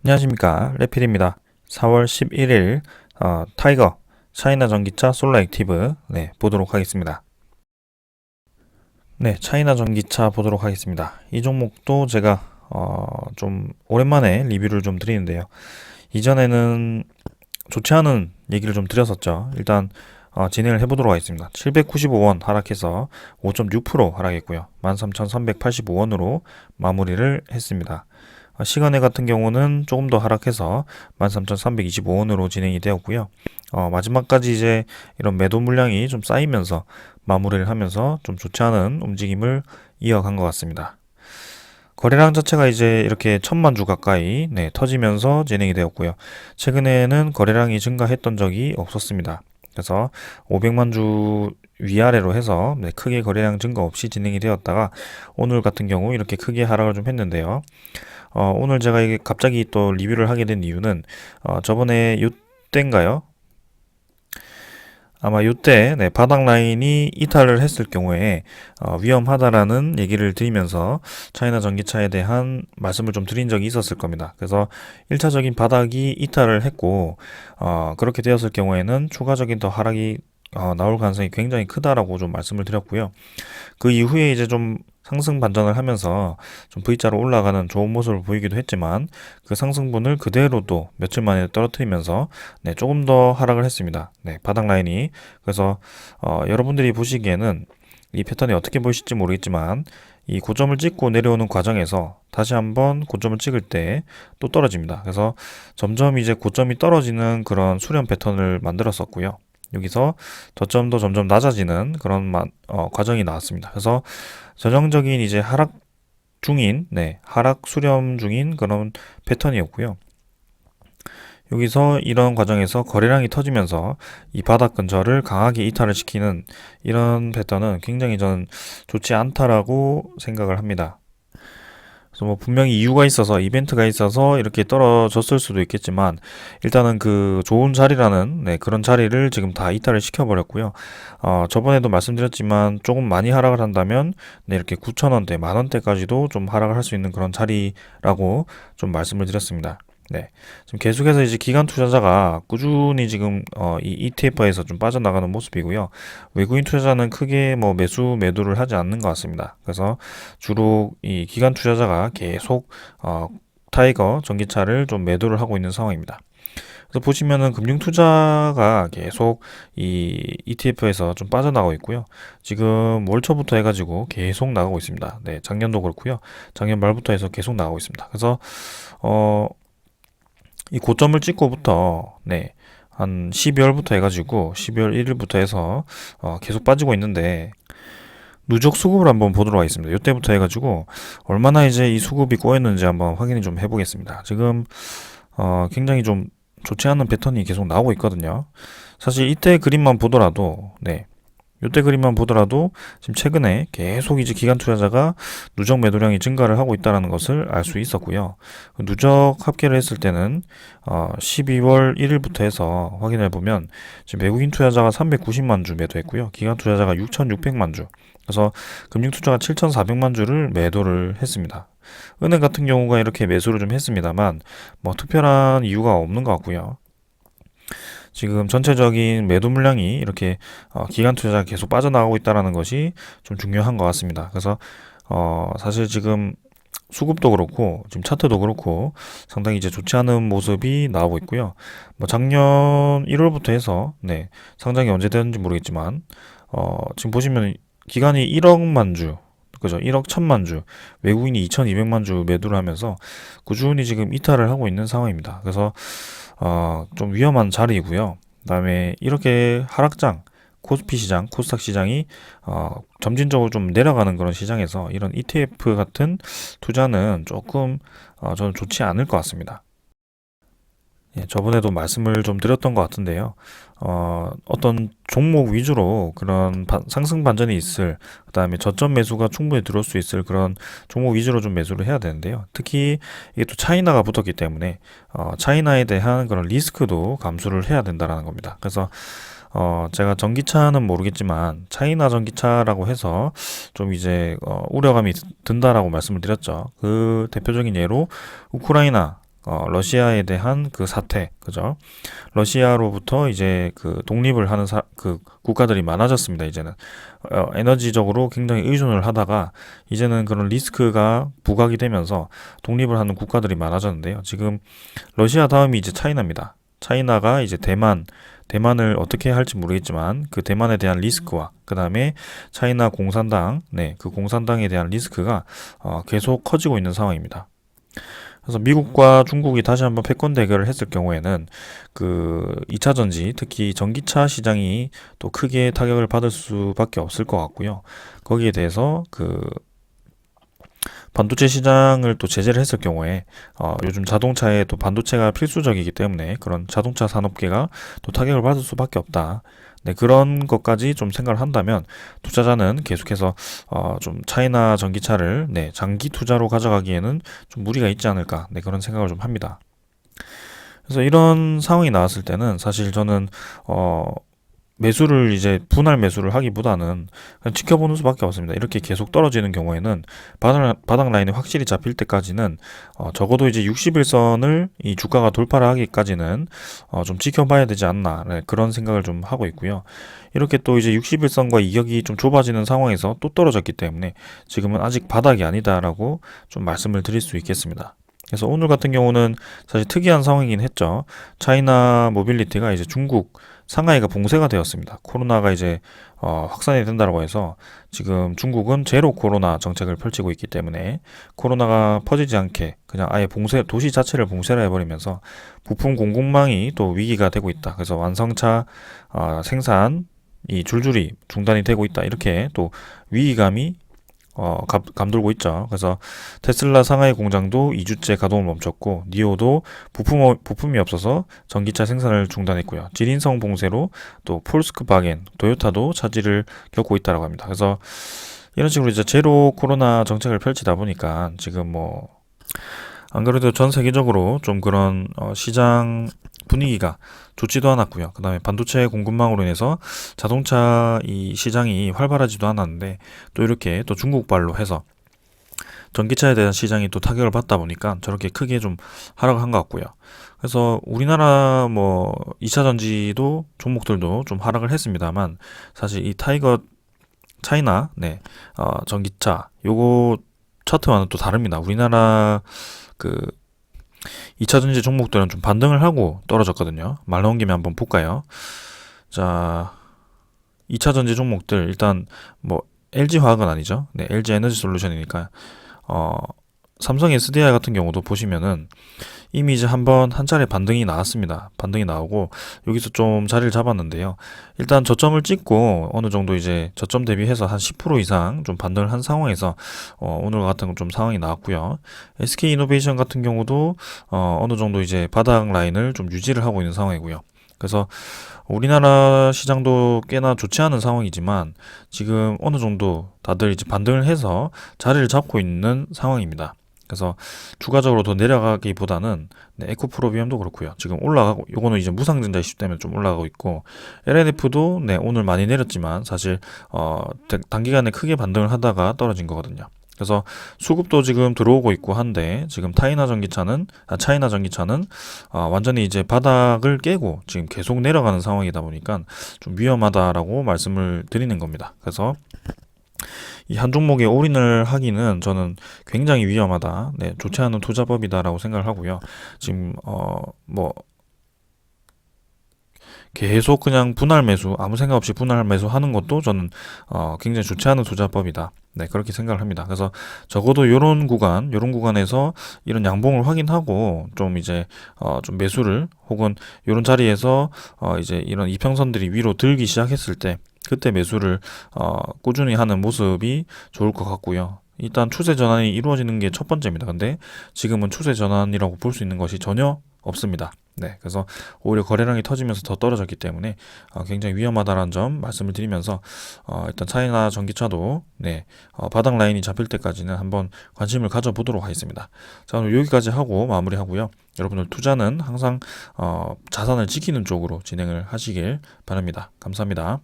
안녕하십니까, 레필입니다. 4월 11일 타이거 차이나 전기차 솔라 액티브 보도록 하겠습니다. 네, 차이나 전기차 보도록 하겠습니다. 이 종목도 제가 좀 오랜만에 리뷰를 좀 드리는데요. 이전에는 좋지 않은 얘기를 좀 드렸었죠. 일단 진행을 해보도록 하겠습니다. 795원 하락해서 5.6% 하락했고요. 13,385원으로 마무리를 했습니다. 시간외 같은 경우는 조금 더 하락해서 13,325원으로 진행이 되었고요. 마지막까지 이제 이런 매도 물량이 좀 쌓이면서 마무리를 하면서 좀 좋지 않은 움직임을 이어간 것 같습니다. 거래량 자체가 이제 이렇게 1,000만 주 가까이 터지면서 진행이 되었고요. 최근에는 거래량이 증가했던 적이 없었습니다. 그래서 500만 주 위아래로 해서 크게 거래량 증가 없이 진행이 되었다가 오늘 같은 경우 이렇게 크게 하락을 좀 했는데요. 오늘 제가 이게 갑자기 또 리뷰를 하게 된 이유는 저번에 요때인가요? 아마 요때 바닥 라인이 이탈을 했을 경우에 위험하다라는 얘기를 드리면서 차이나 전기차에 대한 말씀을 좀 드린 적이 있었을 겁니다. 그래서 1차적인 바닥이 이탈을 했고 그렇게 되었을 경우에는 추가적인 더 하락이 나올 가능성이 굉장히 크다라고 좀 말씀을 드렸고요. 그 이후에 이제 좀 상승 반전을 하면서 좀 V자로 올라가는 좋은 모습을 보이기도 했지만 그 상승분을 그대로도 며칠 만에 떨어뜨리면서 조금 더 하락을 했습니다. 바닥 라인이. 그래서 여러분들이 보시기에는 이 패턴이 어떻게 보이실지 모르겠지만 이 고점을 찍고 내려오는 과정에서 다시 한번 고점을 찍을 때 또 떨어집니다. 그래서 점점 이제 고점이 떨어지는 그런 수렴 패턴을 만들었었고요. 여기서 저점도 점점 낮아지는 그런 과정이 나왔습니다. 그래서 전형적인 이제 하락 중인, 하락 수렴 중인 그런 패턴이었고요. 여기서 이런 과정에서 거래량이 터지면서 이 바닥 근처를 강하게 이탈을 시키는 이런 패턴은 굉장히 저는 좋지 않다라고 생각을 합니다. 그래서 뭐 분명히 이유가 있어서 이벤트가 있어서 이렇게 떨어졌을 수도 있겠지만 일단은 그 좋은 자리라는 그런 자리를 지금 다 이탈을 시켜버렸고요. 저번에도 말씀드렸지만 조금 많이 하락을 한다면 이렇게 9,000원대, 만원대까지도 좀 하락을 할 수 있는 그런 자리라고 좀 말씀을 드렸습니다. 지금 계속해서 이제 기관 투자자가 꾸준히 지금 이 ETF에서 좀 빠져나가는 모습이고요. 외국인 투자자는 크게 뭐 매도를 하지 않는 것 같습니다. 그래서 주로 이 기관 투자자가 계속 타이거 전기차를 좀 매도를 하고 있는 상황입니다. 그래서 보시면은 금융 투자가 계속 이 ETF에서 좀 빠져나가고 있고요. 지금 월 초부터 해가지고 계속 나가고 있습니다. 작년도 그렇고요. 작년 말부터 해서 계속 나가고 있습니다. 그래서 이 고점을 찍고부터 한 12월부터 해가지고 12월 1일부터 해서 계속 빠지고 있는데 누적 수급을 한번 보도록 하겠습니다. 이때부터 해가지고 얼마나 이제 이 수급이 꼬였는지 한번 확인을 좀 해보겠습니다. 지금 굉장히 좀 좋지 않은 패턴이 계속 나오고 있거든요. 사실 이때 그림만 보더라도 요때 그림만 보더라도 지금 최근에 계속 이제 기관 투자자가 누적 매도량이 증가를 하고 있다는 것을 알 수 있었고요. 누적 합계를 했을 때는 12월 1일부터 해서 확인해 보면 지금 외국인 투자자가 390만 주 매도했고요. 기관 투자자가 6,600만 주. 그래서 금융 투자가 7,400만 주를 매도를 했습니다. 은행 같은 경우가 이렇게 매수를 좀 했습니다만 뭐 특별한 이유가 없는 것 같고요. 지금 전체적인 매도 물량이 이렇게 기관 투자자가 계속 빠져나가고 있다는 것이 좀 중요한 것 같습니다. 그래서 사실 지금 수급도 그렇고 지금 차트도 그렇고 상당히 이제 좋지 않은 모습이 나오고 있고요. 뭐 작년 1월부터 해서 상장이 언제 되는지 모르겠지만 지금 보시면 기간이 1억만 주, 그죠? 1억 1천만 주, 외국인이 2,200만 주 매도를 하면서 꾸준히 지금 이탈을 하고 있는 상황입니다. 그래서 좀 위험한 자리이고요. 그다음에 이렇게 하락장, 코스피 시장, 코스닥 시장이 점진적으로 좀 내려가는 그런 시장에서 이런 ETF 같은 투자는 조금 저는 좋지 않을 것 같습니다. 저번에도 말씀을 좀 드렸던 것 같은데요. 어떤 종목 위주로 그런 상승 반전이 있을, 그 다음에 저점 매수가 충분히 들어올 수 있을 그런 종목 위주로 좀 매수를 해야 되는데요. 특히 이게 또 차이나가 붙었기 때문에 차이나에 대한 그런 리스크도 감수를 해야 된다는 겁니다. 그래서 제가 전기차는 모르겠지만 차이나 전기차라고 해서 좀 이제 우려감이 든다라고 말씀을 드렸죠. 그 대표적인 예로 우크라이나 러시아에 대한 그 사태, 그죠? 러시아로부터 이제 그 독립을 하는 그 국가들이 많아졌습니다. 이제는 에너지적으로 굉장히 의존을 하다가 이제는 그런 리스크가 부각이 되면서 독립을 하는 국가들이 많아졌는데요. 지금 러시아 다음이 이제 차이나입니다. 차이나가 이제 대만을 어떻게 할지 모르겠지만 그 대만에 대한 리스크와 그 다음에 차이나 공산당, 그 공산당에 대한 리스크가 계속 커지고 있는 상황입니다. 그래서 미국과 중국이 다시 한번 패권 대결을 했을 경우에는 그 2차 전지, 특히 전기차 시장이 또 크게 타격을 받을 수밖에 없을 것 같고요. 거기에 대해서 그 반도체 시장을 또 제재를 했을 경우에 요즘 자동차에 또 반도체가 필수적이기 때문에 그런 자동차 산업계가 또 타격을 받을 수밖에 없다. 네, 그런 것까지 좀 생각을 한다면 투자자는 계속해서 좀 차이나 전기차를 장기 투자로 가져가기에는 좀 무리가 있지 않을까, 그런 생각을 좀 합니다. 그래서 이런 상황이 나왔을 때는 사실 저는 매수를 이제 분할 매수를 하기보다는 그냥 지켜보는 수밖에 없습니다. 이렇게 계속 떨어지는 경우에는 바닥 라인이 확실히 잡힐 때까지는 적어도 이제 60일선을 이 주가가 돌파를 하기까지는 좀 지켜봐야 되지 않나, 그런 생각을 좀 하고 있고요. 이렇게 또 이제 60일선과 이격이 좀 좁아지는 상황에서 또 떨어졌기 때문에 지금은 아직 바닥이 아니다라고 좀 말씀을 드릴 수 있겠습니다. 그래서 오늘 같은 경우는 사실 특이한 상황이긴 했죠. 차이나 모빌리티가 이제 중국 상하이가 봉쇄가 되었습니다. 코로나가 이제 확산이 된다고 해서 지금 중국은 제로 코로나 정책을 펼치고 있기 때문에 코로나가 퍼지지 않게 그냥 아예 도시 자체를 봉쇄를 해버리면서 부품 공급망이 또 위기가 되고 있다. 그래서 완성차 생산이 줄줄이 중단이 되고 있다. 이렇게 또 위기감이 감돌고 있죠. 그래서 테슬라 상하이 공장도 2주째 가동을 멈췄고 니오도 부품이 없어서 전기차 생산을 중단했고요. 지린성 봉쇄로 또 폴스크바겐, 토요타도 차질을 겪고 있다고 합니다. 그래서 이런 식으로 이제 제로 코로나 정책을 펼치다 보니까 지금 안 그래도 전 세계적으로 좀 그런 시장 분위기가 좋지도 않았고요. 그 다음에 반도체 공급망으로 인해서 자동차 이 시장이 활발하지도 않았는데 또 이렇게 또 중국발로 해서 전기차에 대한 시장이 또 타격을 받다 보니까 저렇게 크게 좀 하락한 것 같고요. 그래서 우리나라 2차 전지도 종목들도 좀 하락을 했습니다만 사실 이 차이나 전기차 요거 차트와는 또 다릅니다. 우리나라 그 2차 전지 종목들은 좀 반등을 하고 떨어졌거든요. 말 나온 김에 한번 볼까요? 자, 2차 전지 종목들 일단 LG화학은 아니죠. LG 에너지 솔루션이니까 삼성 SDI 같은 경우도 보시면은 이미 이제 한 차례 반등이 나왔습니다. 반등이 나오고 여기서 좀 자리를 잡았는데요. 일단 저점을 찍고 어느 정도 이제 저점 대비해서 한 10% 이상 좀 반등을 한 상황에서 오늘 같은 좀 상황이 나왔고요. SK 이노베이션 같은 경우도 어느 정도 이제 바닥 라인을 좀 유지를 하고 있는 상황이고요. 그래서 우리나라 시장도 꽤나 좋지 않은 상황이지만 지금 어느 정도 다들 이제 반등을 해서 자리를 잡고 있는 상황입니다. 그래서 추가적으로 더 내려가기보다는 에코프로비움도 그렇고요. 지금 올라가고 요거는 이제 무상증자 이슈 때문에 좀 올라가고 있고 LNF도 오늘 많이 내렸지만 사실 단기간에 크게 반등을 하다가 떨어진 거거든요. 그래서 수급도 지금 들어오고 있고 한데 지금 차이나 전기차는 완전히 이제 바닥을 깨고 지금 계속 내려가는 상황이다 보니까 좀 위험하다라고 말씀을 드리는 겁니다. 그래서 이 한 종목에 올인을 하기는 저는 굉장히 위험하다, 좋지 않은 투자법이다라고 생각을 하고요. 지금 계속 그냥 분할 매수, 아무 생각 없이 분할 매수 하는 것도 저는 굉장히 좋지 않은 투자법이다. 그렇게 생각을 합니다. 그래서 적어도 요런 구간에서 이런 양봉을 확인하고 좀 이제 좀 매수를 혹은 요런 자리에서 이제 이런 이평선들이 위로 들기 시작했을 때 그때 매수를 꾸준히 하는 모습이 좋을 것 같고요. 일단 추세 전환이 이루어지는 게 첫 번째입니다. 근데 지금은 추세 전환이라고 볼 수 있는 것이 전혀 없습니다. 그래서 오히려 거래량이 터지면서 더 떨어졌기 때문에 굉장히 위험하다는 점 말씀을 드리면서 일단 차이나 전기차도 바닥 라인이 잡힐 때까지는 한번 관심을 가져보도록 하겠습니다. 자, 오늘 여기까지 하고 마무리하고요. 여러분들 투자는 항상 자산을 지키는 쪽으로 진행을 하시길 바랍니다. 감사합니다.